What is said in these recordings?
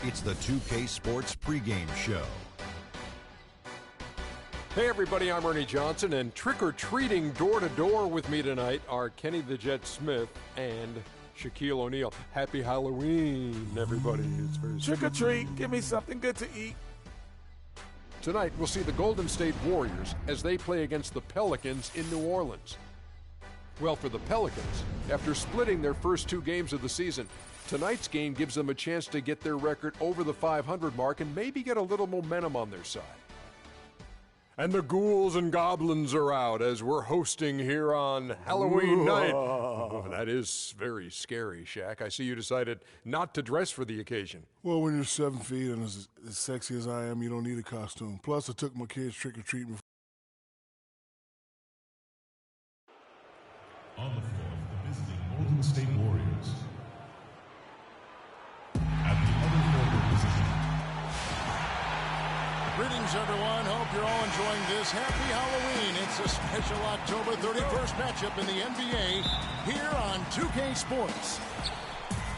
It's the 2K Sports pregame show. Hey everybody, I'm Ernie Johnson, and trick-or-treating door-to-door with me tonight are Kenny the Jet Smith and Shaquille O'Neal. Happy Halloween, everybody. It's very trick-or-treat, give me something good to eat. Tonight, we'll see the Golden State Warriors as they play against the Pelicans in New Orleans. Well, for the Pelicans, after splitting their first 2 games of the season, tonight's game gives them a chance to get their record over the 500 mark and maybe get a little momentum on their side. And the ghouls and goblins are out as we're hosting here on Halloween night. Oh, that is very scary, Shaq. I see you decided not to dress for the occasion. Well, when you're 7 feet and as sexy as I am, you don't need a costume. Plus, I took my kids trick-or-treating. On the floor, the visiting Golden State Warriors. At the other forward position. Greetings, everyone. Hope you're all enjoying this. Happy Halloween. It's a special October 31st matchup in the NBA here on 2K Sports.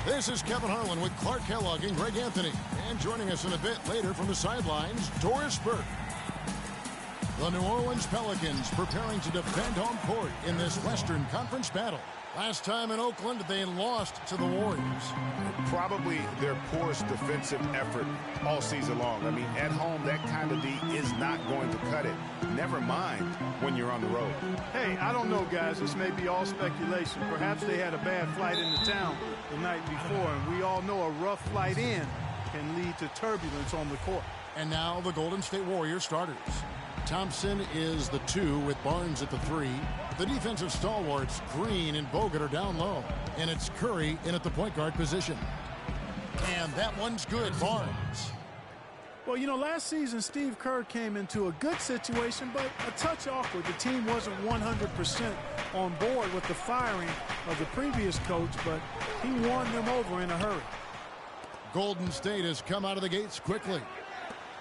This is Kevin Harlan with Clark Kellogg and Greg Anthony. And joining us in a bit later from the sidelines, Doris Burke. The New Orleans Pelicans preparing to defend home court in this Western Conference battle. Last time in Oakland, they lost to the Warriors. Probably their poorest defensive effort all season long. I mean, at home, that kind of D is not going to cut it. Never mind when you're on the road. Hey, I don't know, guys. This may be all speculation. Perhaps they had a bad flight into town the night before, and we all know a rough flight in can lead to turbulence on the court. And now the Golden State Warriors starters. Thompson is the 2 with Barnes at the 3. The defensive stalwarts, Green and Bogut, are down low. And it's Curry in at the point guard position. And that one's good, Barnes. Well, you know, last season Steve Kerr came into a good situation, but a touch awkward. The team wasn't 100% on board with the firing of the previous coach, but he won them over in a hurry. Golden State has come out of the gates quickly.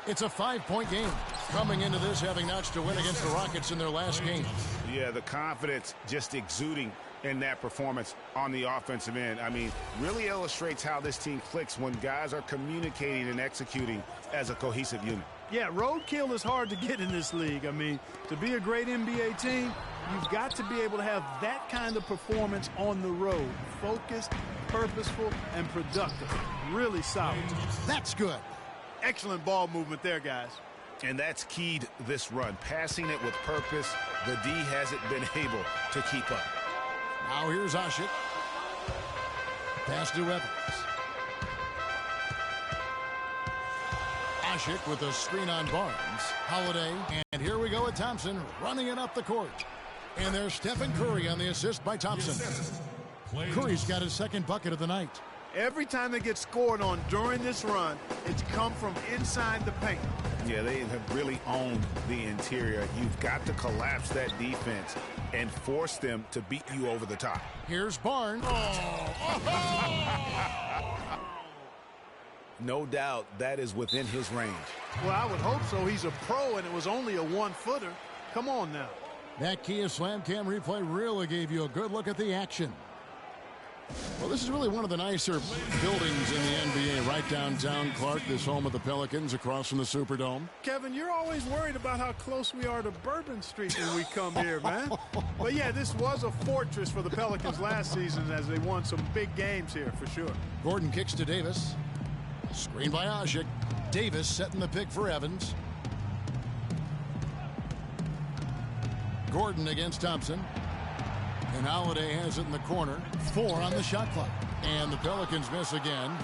It's a 5-point game. Coming into this, having notched a win against the Rockets in their last game. Yeah, the confidence just exuding in that performance on the offensive end. I mean, really illustrates how this team clicks when guys are communicating and executing as a cohesive unit. Yeah, roadkill is hard to get in this league. I mean, to be a great NBA team, you've got to be able to have that kind of performance on the road. Focused, purposeful, and productive. Really solid. That's good. Excellent ball movement there, guys. And that's keyed this run. Passing it with purpose, the D hasn't been able to keep up. Now here's Ashik. Pass to Evans. Ashik with a screen on Barnes. Holiday. And here we go with Thompson running it up the court. And there's Stephen Curry on the assist by Thompson. Curry's got his second bucket of the night. Every time they get scored on during this run, it's come from inside the paint. Yeah, they have really owned the interior. You've got to collapse that defense and force them to beat you over the top. Here's Barnes. No doubt that is within his range. Well, I would hope so. He's a pro, and it was only a 1-footer. Come on now. That Kia Slam Cam replay really gave you a good look at the action. Well, this is really one of the nicer buildings in the NBA right downtown, Clark, this home of the Pelicans across from the Superdome. Kevin, you're always worried about how close we are to Bourbon Street when we come here, man. But, yeah, this was a fortress for the Pelicans last season as they won some big games here for sure. Gordon kicks to Davis. Screen by Ashik. Davis setting the pick for Evans. Gordon against Thompson. And Holiday has it in the corner. 4 on the shot clock. And the Pelicans miss again.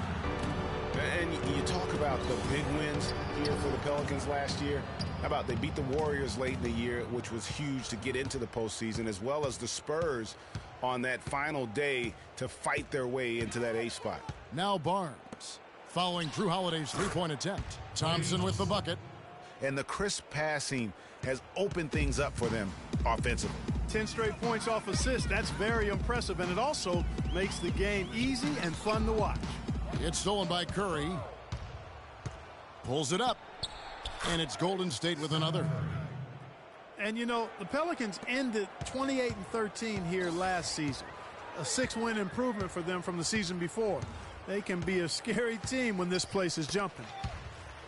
And you talk about the big wins here for the Pelicans last year. How about they beat the Warriors late in the year, which was huge to get into the postseason, as well as the Spurs on that final day to fight their way into that 8th spot. Now Barnes following Drew Holiday's three-point attempt. Thompson with the bucket. And the crisp passing has opened things up for them offensively. 10 straight points off assists. That's very impressive, and it also makes the game easy and fun to watch. It's stolen by Curry. Pulls it up. And it's Golden State with another. And, you know, the Pelicans ended 28-13 here last season. A 6-win improvement for them from the season before. they can be a scary team when this place is jumping.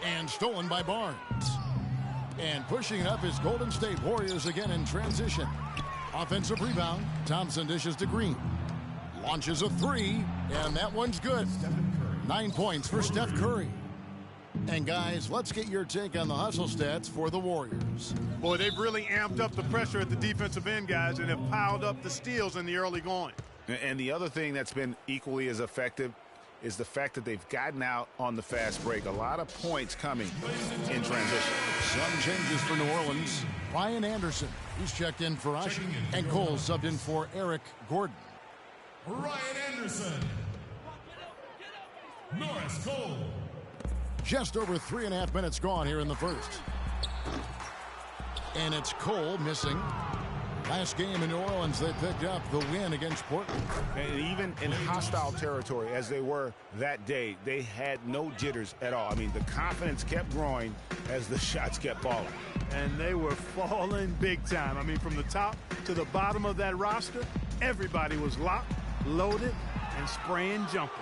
And stolen by Barnes. And pushing up is Golden State Warriors again in transition. Offensive rebound. Thompson dishes to Green. Launches a three, and that one's good. 9 points for Steph Curry. And guys, let's get your take on the hustle stats for the Warriors. Boy, they've really amped up the pressure at the defensive end, guys, and have piled up the steals in the early going. And the other thing that's been equally as effective is the fact that they've gotten out on the fast break. A lot of points coming in transition. Some changes for New Orleans. Ryan Anderson, he's checked in for Ashi, and Cole subbed in for Eric Gordon. Ryan Anderson. Norris Cole. Just over 3.5 minutes gone here in the first. And it's Cole missing. Last game in New Orleans, they picked up the win against Portland. And even in hostile territory, as they were that day, they had no jitters at all. I mean, the confidence kept growing as the shots kept falling. And they were falling big time. I mean, from the top to the bottom of that roster, everybody was locked, loaded, and spraying jumpers.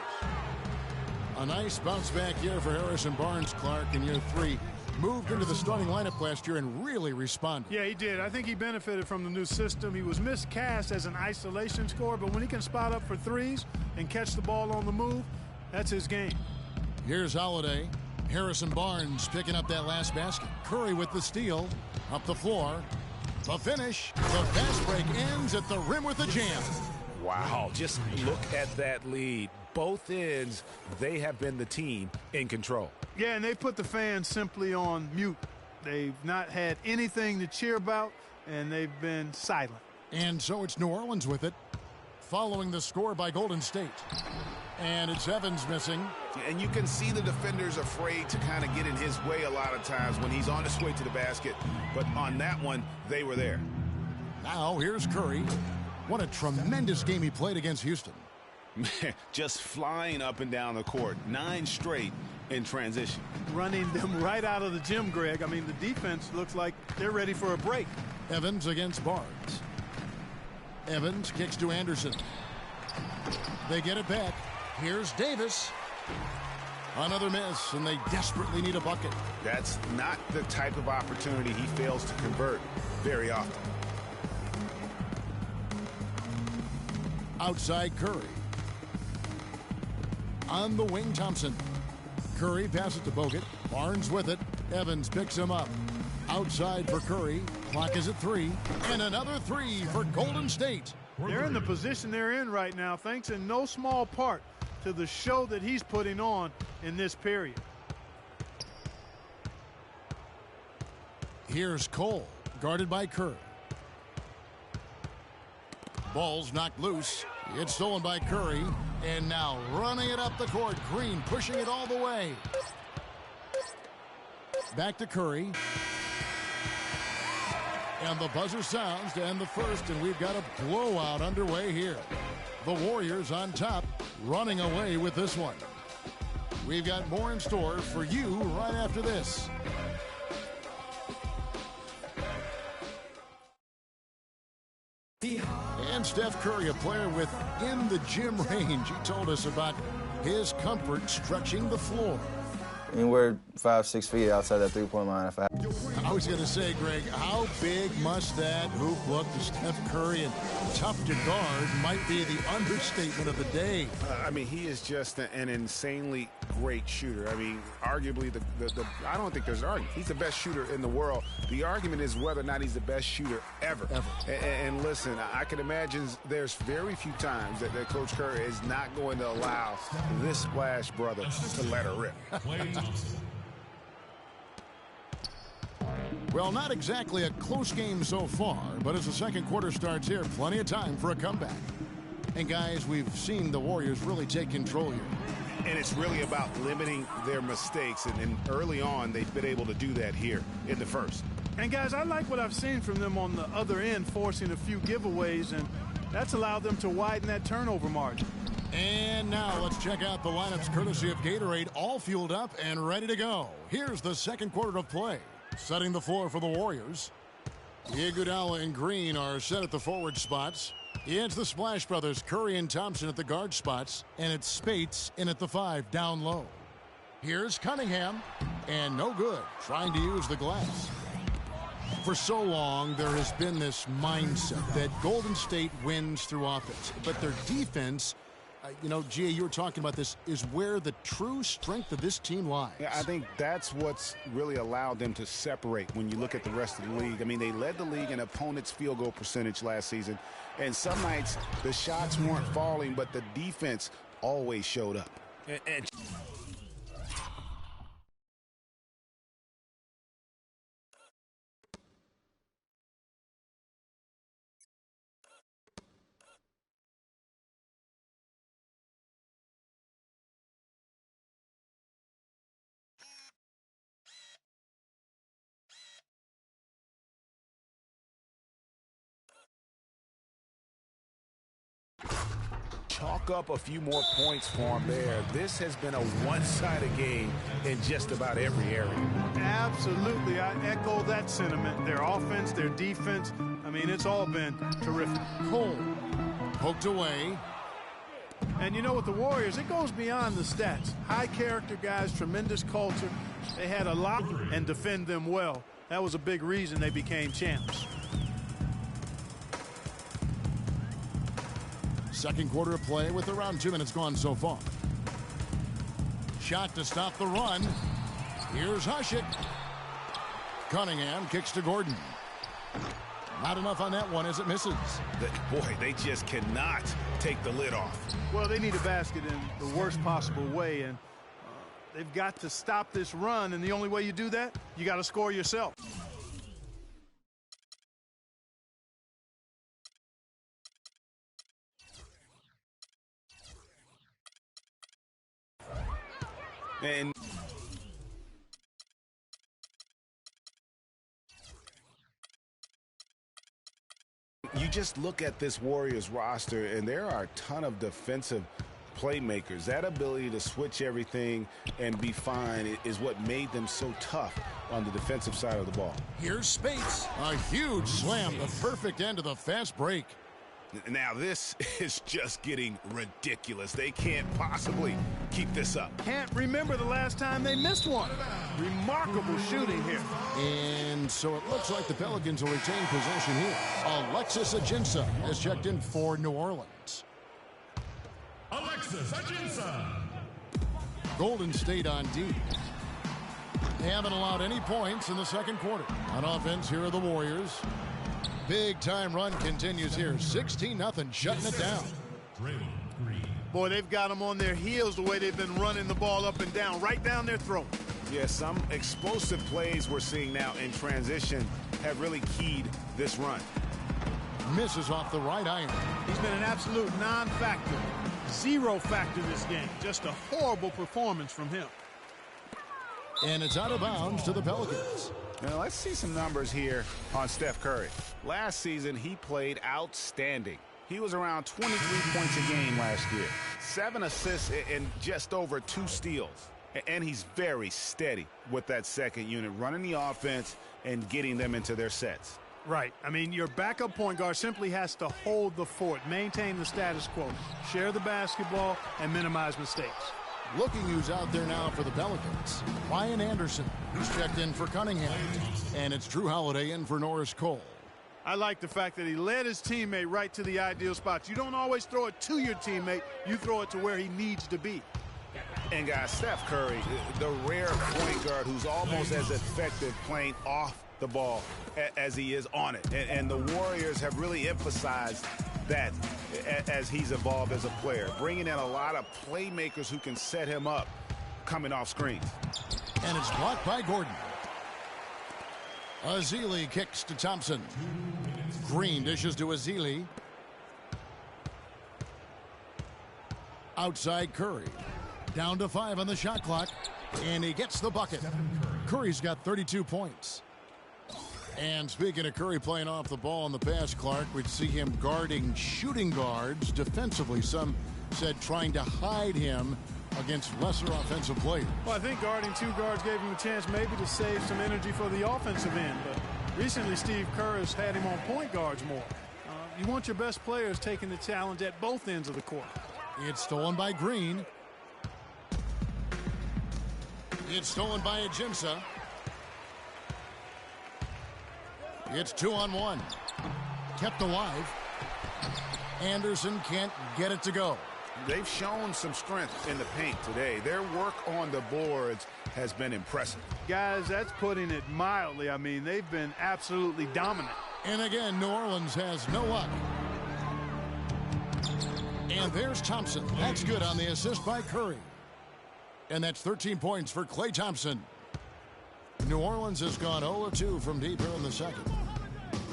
A nice bounce back year for Harrison Barnes, Clark, in year 3. Moved into the starting lineup last year and really responded. Yeah, he did. I think he benefited from the new system. He was miscast as an isolation scorer, but when he can spot up for threes and catch the ball on the move, that's his game. Here's Holiday. Harrison Barnes picking up that last basket. Curry with the steal. Up the floor. The finish. The fast break ends at the rim with a jam. Wow, just look at that lead. Both ends, they have been the team in control. Yeah, and they put the fans simply on mute. They've not had anything to cheer about, and they've been silent. And so it's New Orleans with it, following the score by Golden State. And it's Evans missing. And you can see the defenders afraid to kind of get in his way a lot of times when he's on his way to the basket. But on that one, they were there. Now here's Curry. What a tremendous game he played against Houston. Just flying up and down the court. 9 straight in transition. Running them right out of the gym, Greg. I mean, the defense looks like they're ready for a break. Evans against Barnes. Evans kicks to Anderson. They get it back. Here's Davis. Another miss, and they desperately need a bucket. That's not the type of opportunity he fails to convert very often. Outside Curry. On the wing, Thompson. Curry passes to Bogut. Barnes with it. Evans picks him up. Outside for Curry. Clock is at 3. And another 3 for Golden State. They're in the position they're in right now, thanks in no small part to the show that he's putting on in this period. Here's Cole, guarded by Curry. Ball's knocked loose. It's stolen by Curry. And now running it up the court. Green pushing it all the way. Back to Curry. And the buzzer sounds to end the first, and we've got a blowout underway here. The Warriors on top, running away with this one. We've got more in store for you right after this. And Steph Curry, a player with in the gym range. He told us about his comfort stretching the floor. Anywhere 5-6 feet outside that three-point line. I was going to say, Greg, how big must that hoop look to Steph Curry? And tough to guard might be the understatement of the day. I mean, he is just an insanely great shooter. I mean, arguably, I don't think there's an argument. He's the best shooter in the world. The argument is whether or not he's the best shooter ever. And listen, I can imagine there's very few times that Coach Curry is not going to allow this splash brother to let her rip. Well, not exactly a close game so far, but as the second quarter starts here, plenty of time for a comeback. And guys, we've seen the Warriors really take control here. And it's really about limiting their mistakes, and early on, they've been able to do that here in the first. And guys, I like what I've seen from them on the other end, forcing a few giveaways, and that's allowed them to widen that turnover margin. And now let's check out the lineups courtesy of Gatorade, all fueled up and ready to go. Here's the second quarter of play. Setting the floor for the Warriors. Iguodala and Green are set at the forward spots. It's the Splash Brothers, Curry and Thompson at the guard spots, and it's Spates in at the 5 down low. Here's Cunningham, and no good, trying to use the glass. For so long, there has been this mindset that Golden State wins through offense, but their defense, you know, Gia, you were talking about this, is where the true strength of this team lies. Yeah, I think that's what's really allowed them to separate when you look at the rest of the league. I mean, they led the league in opponents' field goal percentage last season, and some nights the shots weren't falling, but the defense always showed up. Chalk up a few more points for them there. This has been a one-sided game in just about every area. Absolutely. I echo that sentiment. Their offense, their defense, I mean, it's all been terrific. Cole poked away. And you know, with the Warriors, it goes beyond the stats. High character guys, tremendous culture. They had a lot and defend them well. That was a big reason they became champs. Second quarter of play with around 2 minutes gone so far. Shot to stop the run. Here's Hushik. Cunningham kicks to Gordon. Not enough on that one as it misses. Boy, they just cannot take the lid off. Well, they need a basket in the worst possible way, and they've got to stop this run, and the only way you do that, you got to score yourself. And you just look at this Warriors roster, and there are a ton of defensive playmakers. That ability to switch everything and be fine is what made them so tough on the defensive side of the ball. Here's Spates. A huge slam, the perfect end of the fast break. Now this is just getting ridiculous. They can't possibly keep this up. Can't remember the last time they missed one. Remarkable shooting here. And so it looks like the Pelicans will retain possession here. Alexis Ajinça has checked in for New Orleans. Alexis Ajinça. Golden State on D. They haven't allowed any points in the second quarter. On offense, here are the Warriors. Big time run continues here. 16-0, shutting it down. Boy, they've got them on their heels the way they've been running the ball up and down, right down their throat. Yeah, some explosive plays we're seeing now in transition have really keyed this run. Misses off the right iron. He's been an absolute non-factor. Zero factor this game. Just a horrible performance from him. And it's out of bounds to the Pelicans. Now let's see some numbers here on Steph Curry. Last season, he played outstanding. He was around 23 points a game last year. 7 assists and just over 2 steals. And he's very steady with that second unit, running the offense and getting them into their sets. Right. I mean, your backup point guard simply has to hold the fort, maintain the status quo, share the basketball, and minimize mistakes. Looking who's out there now for the Pelicans. Ryan Anderson, who's checked in for Cunningham. And it's Drew Holiday in for Norris Cole. I like the fact that he led his teammate right to the ideal spots. You don't always throw it to your teammate. You throw it to where he needs to be. And guys, Steph Curry, the rare point guard who's almost as effective playing off the ball as he is on it. And the Warriors have really emphasized that as he's evolved as a player, bringing in a lot of playmakers who can set him up coming off screens. And it's blocked by Gordon. Azili kicks to Thompson. Green dishes to Azili. Outside Curry. Down to 5 on the shot clock. And he gets the bucket. Curry's got 32 points. And speaking of Curry playing off the ball in the pass, Clark, we'd see him guarding shooting guards defensively. Some said trying to hide him against lesser offensive players. Well, I think guarding 2 guards gave him a chance maybe to save some energy for the offensive end. But recently, Steve Kerr has had him on point guards more. You want your best players taking the challenge at both ends of the court. It's stolen by Green. It's stolen by Ajinça. It's 2-on-1. Kept alive. Anderson can't get it to go. They've shown some strength in the paint today. Their work on the boards has been impressive. Guys, that's putting it mildly. I mean, they've been absolutely dominant. And again, New Orleans has no luck. And there's Thompson. That's good on the assist by Curry. And that's 13 points for Klay Thompson. New Orleans has gone 0-2 from deep here in the second.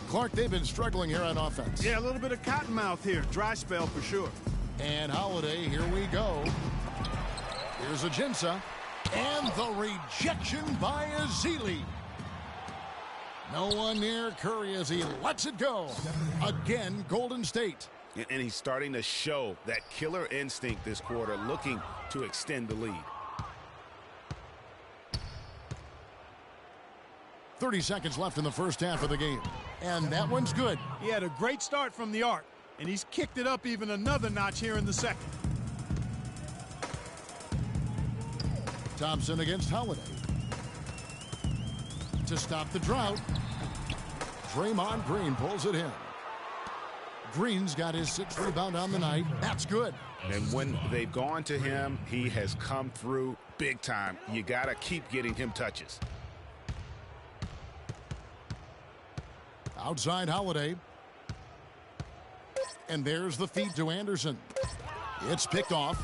Clark, they've been struggling here on offense. Yeah, a little bit of cottonmouth here. Dry spell for sure. And Holiday, here we go. Here's Ajinça. And the rejection by Ezeli. No one near Curry as he lets it go. Again, Golden State. And he's starting to show that killer instinct this quarter, looking to extend the lead. 30 seconds left in the first half of the game. And that one's good. He had a great start from the arc, and he's kicked it up even another notch here in the second. Thompson against Holiday. To stop the drought. Draymond Green pulls it in. Green's got his 6th rebound on the night. That's good. And when they've gone to him, he has come through big time. You got to keep getting him touches. Outside Holiday. And there's the feed to Anderson. It's picked off.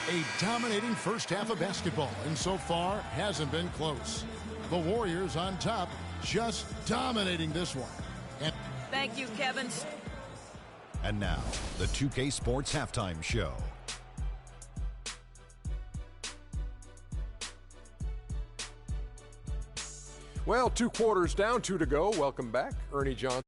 A dominating first half of basketball, and so far hasn't been close. The Warriors on top, just dominating this one. And thank you, Kevin. And now, the 2K Sports Halftime Show. Well, 2 quarters down, 2 to go. Welcome back, Ernie Johnson.